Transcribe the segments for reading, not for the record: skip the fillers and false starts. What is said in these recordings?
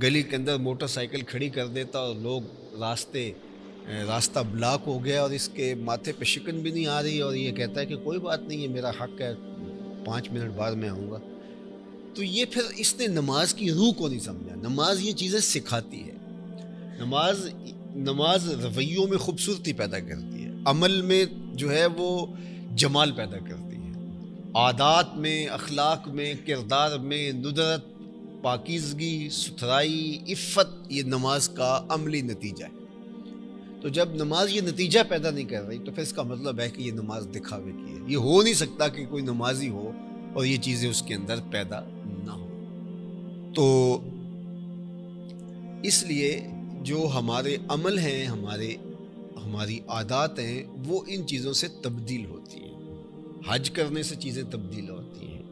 گلی کے اندر motor cycle کھڑی کر دیتا اور لوگ راستہ بلاک ہو گیا اور اس کے ماتھے پہ شکن بھی نہیں آ رہی اور یہ کہتا ہے کہ کوئی بات نہیں ہے، میرا حق ہے، 5 منٹ بعد میں آؤں گا. تو یہ پھر اس نے نماز کی روح کو نہیں سمجھا. نماز یہ چیزیں سکھاتی ہے. نماز رویوں میں خوبصورتی پیدا کرتی ہے، عمل میں جو ہے وہ جمال پیدا کرتی ہے، عادات میں، اخلاق میں، کردار میں ندرت، پاکیزگی، ستھرائی، عفت، یہ نماز کا عملی نتیجہ ہے. تو جب نماز یہ نتیجہ پیدا نہیں کر رہی تو پھر اس کا مطلب ہے کہ یہ نماز دکھاوے کی ہے. یہ ہو نہیں سکتا کہ کوئی نمازی ہو اور یہ چیزیں اس کے اندر پیدا نہ ہو. تو اس لیے جو ہمارے عمل ہیں، ہماری عادات ہیں، وہ ان چیزوں سے تبدیل ہوتی ہیں. حج کرنے سے چیزیں تبدیل ہوتی ہیں.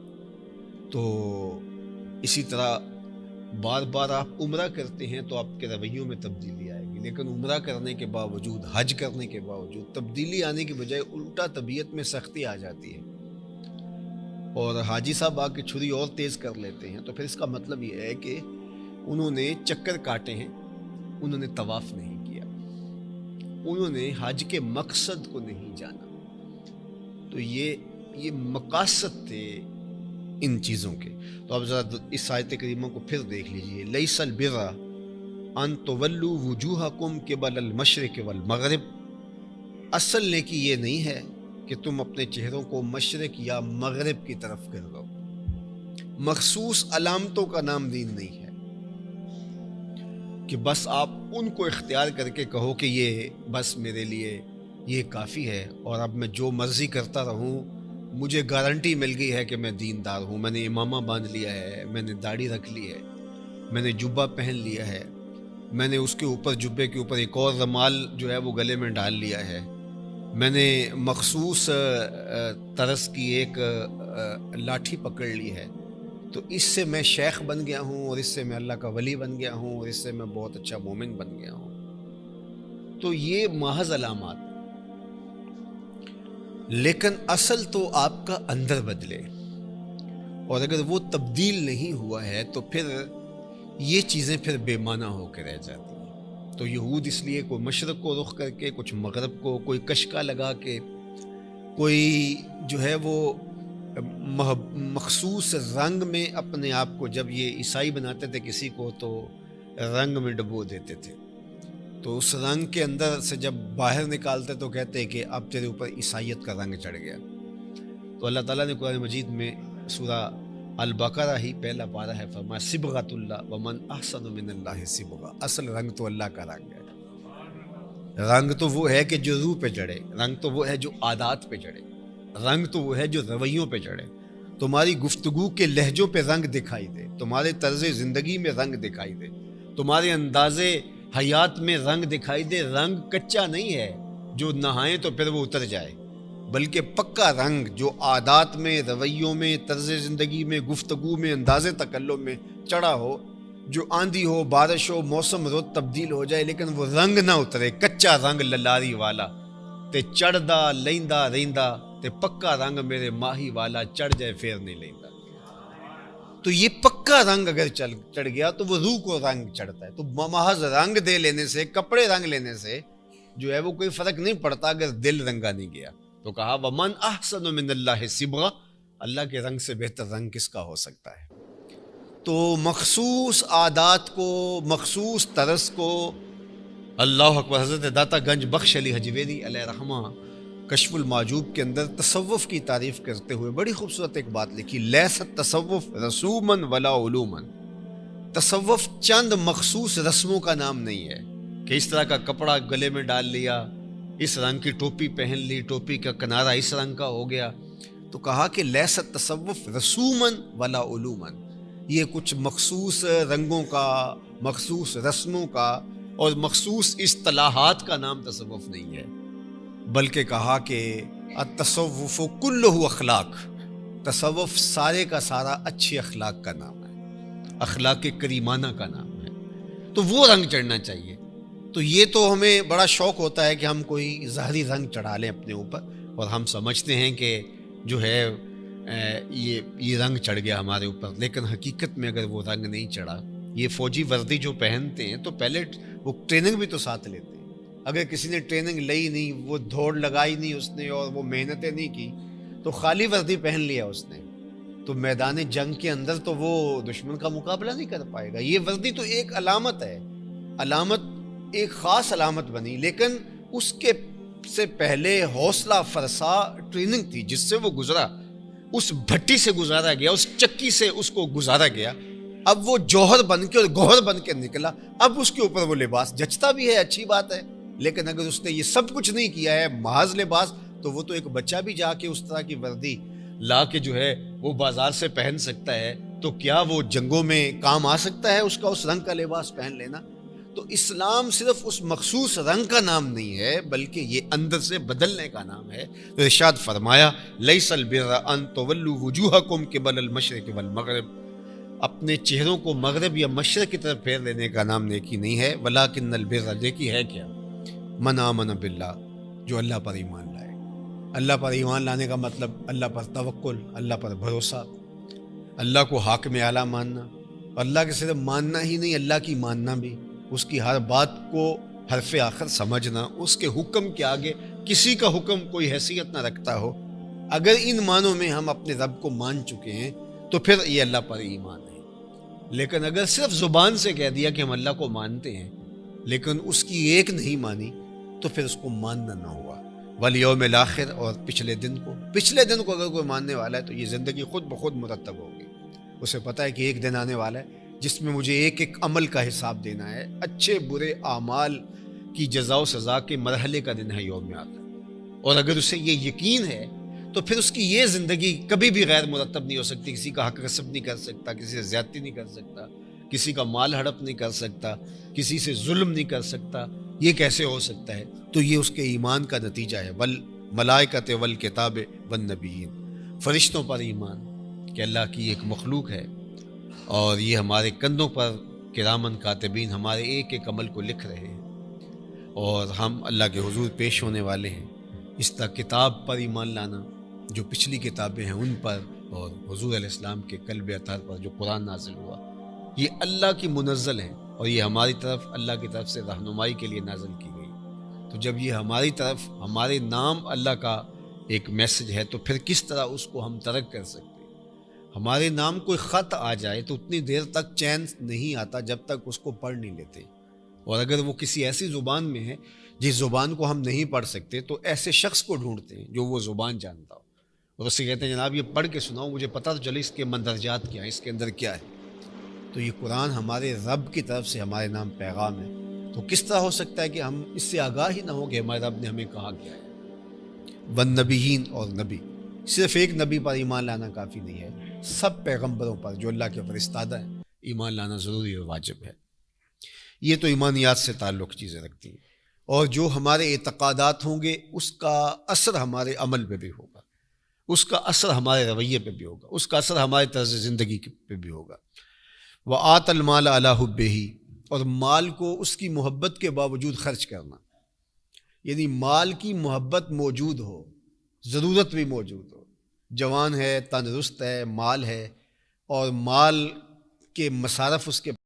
تو اسی طرح بار بار آپ عمرہ کرتے ہیں تو آپ کے رویوں میں تبدیلی آئے گی، لیکن عمرہ کرنے کے باوجود، حج کرنے کے باوجود تبدیلی آنے کی بجائے الٹا طبیعت میں سختی آ جاتی ہے اور حاجی صاحب آ کے چھری اور تیز کر لیتے ہیں. تو پھر اس کا مطلب یہ ہے کہ انہوں نے چکر کاٹے ہیں، انہوں نے طواف نہیں کیا، انہوں نے حج کے مقصد کو نہیں جانا. تو یہ مقاصد تھے ان چیزوں کے. تو اب ذرا اس آیت کریمہ کو پھر دیکھ لیجئے. لیس البر ان تولوا وجوہکم قبل المشرق والمغرب. اصل نیکی یہ نہیں ہے کہ تم اپنے چہروں کو مشرق یا مغرب کی طرف کر دو. مخصوص علامتوں کا نام دین نہیں ہے کہ بس آپ ان کو اختیار کر کے کہو کہ یہ بس میرے لیے یہ کافی ہے اور اب میں جو مرضی کرتا رہوں، مجھے گارنٹی مل گئی ہے کہ میں دیندار ہوں، میں نے امامہ باندھ لیا ہے، میں نے داڑھی رکھ لی ہے، میں نے جبہ پہن لیا ہے، میں نے اس کے اوپر جبے کے اوپر ایک اور رومال جو ہے وہ گلے میں ڈال لیا ہے، میں نے مخصوص طرز کی ایک لاٹھی پکڑ لی ہے، تو اس سے میں شیخ بن گیا ہوں اور اس سے میں اللہ کا ولی بن گیا ہوں اور اس سے میں بہت اچھا مومن بن گیا ہوں. تو یہ محض علامات، لیکن اصل تو آپ کا اندر بدلے، اور اگر وہ تبدیل نہیں ہوا ہے تو پھر یہ چیزیں پھر بے معنی ہو کے رہ جاتی ہیں. تو یہود اس لیے کوئی مشرق کو رخ کر کے، کچھ مغرب کو، کوئی کشکا لگا کے، کوئی جو ہے وہ مخصوص رنگ میں اپنے آپ کو، جب یہ عیسائی بناتے تھے کسی کو تو رنگ میں ڈبو دیتے تھے، تو اس رنگ کے اندر سے جب باہر نکالتے تو کہتے کہ اب تیرے اوپر عیسائیت کا رنگ چڑھ گیا. تو اللہ تعالیٰ نے قرآن مجید میں سورہ البقرہ ہی پہلا پارہ ہے فرمایا صبغۃ اللہ ومن احسن من اللہ صبغہ. اصل رنگ تو اللہ کا رنگ ہے. رنگ تو وہ ہے کہ جو روح پہ چڑھے، رنگ تو وہ ہے جو عادات پہ چڑھے، رنگ تو وہ ہے جو رویوں پہ چڑھے. تمہاری گفتگو کے لہجوں پہ رنگ دکھائی دے، تمہارے طرز زندگی میں رنگ دکھائی دے، تمہارے انداز حیات میں رنگ دکھائی دے. رنگ کچا نہیں ہے جو نہائیں تو پھر وہ اتر جائے، بلکہ پکا رنگ جو عادات میں، رویوں میں، طرز زندگی میں، گفتگو میں، انداز تکلم میں چڑھا ہو. جو آندھی ہو، بارش ہو، موسم روز تبدیل ہو جائے لیکن وہ رنگ نہ اترے. کچا رنگ للاری والا تے چڑھدا لیندا ریندا، تے پکا رنگ میرے ماہی والا چڑھ جائے پھر نہیں لیندا. تو یہ پکا رنگ اگر چڑھ گیا تو وہ روح کو رنگ چڑھتا ہے. تو محض رنگ دے لینے سے، کپڑے رنگ لینے سے جو ہے وہ کوئی فرق نہیں پڑتا اگر دل رنگا نہیں گیا. تو کہا ومن احسن من اللہ صبغہ، اللہ کے رنگ سے بہتر رنگ کس کا ہو سکتا ہے. تو مخصوص عادات کو، مخصوص طرز کو، اللہ اکبر. حضرت داتا گنج بخش علی حجویری علیہ رحمہ کشف المعجوب کے اندر تصوف کی تعریف کرتے ہوئے بڑی خوبصورت ایک بات لکھی. لیست تصوف رسومن ولا علومن. تصوف چند مخصوص رسموں کا نام نہیں ہے کہ اس طرح کا کپڑا گلے میں ڈال لیا، اس رنگ کی ٹوپی پہن لی، ٹوپی کا کنارہ اس رنگ کا ہو گیا. تو کہا کہ لیست تصوف رسومن ولا علومن. یہ کچھ مخصوص رنگوں کا، مخصوص رسموں کا اور مخصوص اصطلاحات کا نام تصوف نہیں ہے، بلکہ کہا کہ التصوف کلہ اخلاق. تصوف سارے کا سارا اچھے اخلاق کا نام ہے، اخلاق کریمانہ کا نام ہے. تو وہ رنگ چڑھنا چاہیے. تو یہ تو ہمیں بڑا شوق ہوتا ہے کہ ہم کوئی ظاہری رنگ چڑھا لیں اپنے اوپر اور ہم سمجھتے ہیں کہ جو ہے یہ رنگ چڑھ گیا ہمارے اوپر، لیکن حقیقت میں اگر وہ رنگ نہیں چڑھا یہ فوجی وردی جو پہنتے ہیں تو پہلے وہ ٹریننگ بھی تو ساتھ لیتے ہیں. اگر کسی نے ٹریننگ لئی نہیں، وہ دوڑ لگائی نہیں اس نے، اور وہ محنتیں نہیں کی، تو خالی وردی پہن لیا اس نے، تو میدان جنگ کے اندر تو وہ دشمن کا مقابلہ نہیں کر پائے گا. یہ وردی تو ایک علامت ہے، علامت ایک خاص علامت بنی، لیکن اس کے سے پہلے حوصلہ فرسا ٹریننگ تھی جس سے وہ گزرا، اس بھٹی سے گزارا گیا، اس چکی سے اس کو گزارا گیا. اب وہ جوہر بن کے اور گوہر بن کے نکلا. اب اس کے اوپر وہ لباس جچتا بھی ہے، اچھی بات ہے، لیکن اگر اس نے یہ سب کچھ نہیں کیا ہے محض لباس، تو وہ تو ایک بچہ بھی جا کے اس طرح کی وردی لا کے جو ہے وہ بازار سے پہن سکتا ہے، تو کیا وہ جنگوں میں کام آ سکتا ہے اس کا اس رنگ کا لباس پہن لینا؟ تو اسلام صرف اس مخصوص رنگ کا نام نہیں ہے، بلکہ یہ اندر سے بدلنے کا نام ہے. تو ارشاد فرمایا لیس البر ان تولوا وجوہکم قبل المشرق والمغرب، اپنے چہروں کو مغرب یا مشرق کی طرف پھیر لینے کا نام نیکی نہیں ہے، ولکن البر، نیکی ہے کیا؟ من آمن باللہ، جو اللہ پر ایمان لائے. اللہ پر ایمان لانے کا مطلب اللہ پر توکل، اللہ پر بھروسہ، اللہ کو حاکم اعلیٰ ماننا، اللہ کے صرف ماننا ہی نہیں، اللہ کی ماننا بھی، اس کی ہر بات کو حرف آخر سمجھنا، اس کے حکم کے آگے کسی کا حکم کوئی حیثیت نہ رکھتا ہو. اگر ان معنوں میں ہم اپنے رب کو مان چکے ہیں تو پھر یہ اللہ پر ایمان ہے. لیکن اگر صرف زبان سے کہہ دیا کہ ہم اللہ کو مانتے ہیں لیکن اس کی ایک نہیں مانی، تو پھر اس کو ماننا نہ ہوا. والیوم الآخر، اور پچھلے دن کو اگر کوئی ماننے والا ہے تو یہ زندگی خود بخود مرتب ہوگی. اسے پتہ ہے کہ ایک دن آنے والا ہے جس میں مجھے ایک ایک عمل کا حساب دینا ہے. اچھے برے اعمال کی جزا و سزا کے مرحلے کا دن ہے یوم آخر. اور اگر اسے یہ یقین ہے تو پھر اس کی یہ زندگی کبھی بھی غیر مرتب نہیں ہو سکتی. کسی کا حق غصب نہیں کر سکتا، کسی سے زیادتی نہیں کر سکتا، کسی کا مال ہڑپ نہیں کر سکتا، کسی سے ظلم نہیں کر سکتا. یہ کیسے ہو سکتا ہے؟ تو یہ اس کے ایمان کا نتیجہ ہے. والملائکۃ والکتاب والنبیین، فرشتوں پر ایمان کہ اللہ کی ایک مخلوق ہے اور یہ ہمارے کندھوں پر کرامن کاتبین ہمارے ایک ایک عمل کو لکھ رہے ہیں، اور ہم اللہ کے حضور پیش ہونے والے ہیں. اس طرح کتاب پر ایمان لانا، جو پچھلی کتابیں ہیں ان پر، اور حضور علیہ السلام کے قلب اطہر پر جو قرآن نازل ہوا، یہ اللہ کی منزل ہے اور یہ ہماری طرف اللہ کی طرف سے رہنمائی کے لیے نازل کی گئی. تو جب یہ ہماری طرف ہمارے نام اللہ کا ایک میسج ہے تو پھر کس طرح اس کو ہم ترک کر سکتے ہیں؟ ہمارے نام کوئی خط آ جائے تو اتنی دیر تک چین نہیں آتا جب تک اس کو پڑھ نہیں لیتے. اور اگر وہ کسی ایسی زبان میں ہے جس زبان کو ہم نہیں پڑھ سکتے تو ایسے شخص کو ڈھونڈتے ہیں جو وہ زبان جانتا ہو، اور اس سے کہتے ہیں جناب یہ پڑھ کے سناؤ، مجھے پتہ تو چلے اس کے مندرجات کیا ہیں، اس کے اندر کیا ہے. تو یہ قرآن ہمارے رب کی طرف سے ہمارے نام پیغام ہے. تو کس طرح ہو سکتا ہے کہ ہم اس سے آگاہ ہی نہ ہو کہ ہمارے رب نے ہمیں کہا کیا ہے. والنبیین، اور نبی، صرف ایک نبی پر ایمان لانا کافی نہیں ہے، سب پیغمبروں پر جو اللہ کے فرستادہ ہیں ایمان لانا ضروری اور واجب ہے. یہ تو ایمانیات سے تعلق چیزیں رکھتی ہیں، اور جو ہمارے اعتقادات ہوں گے اس کا اثر ہمارے عمل پہ بھی ہوگا، اس کا اثر ہمارے رویے پہ بھی ہوگا، اس کا اثر ہمارے طرز زندگی پہ بھی ہوگا. وآت المال علی حبہ، اور مال کو اس کی محبت کے باوجود خرچ کرنا، یعنی مال کی محبت موجود ہو، ضرورت بھی موجود ہو، جوان ہے، تندرست ہے، مال ہے، اور مال کے مصارف اس کے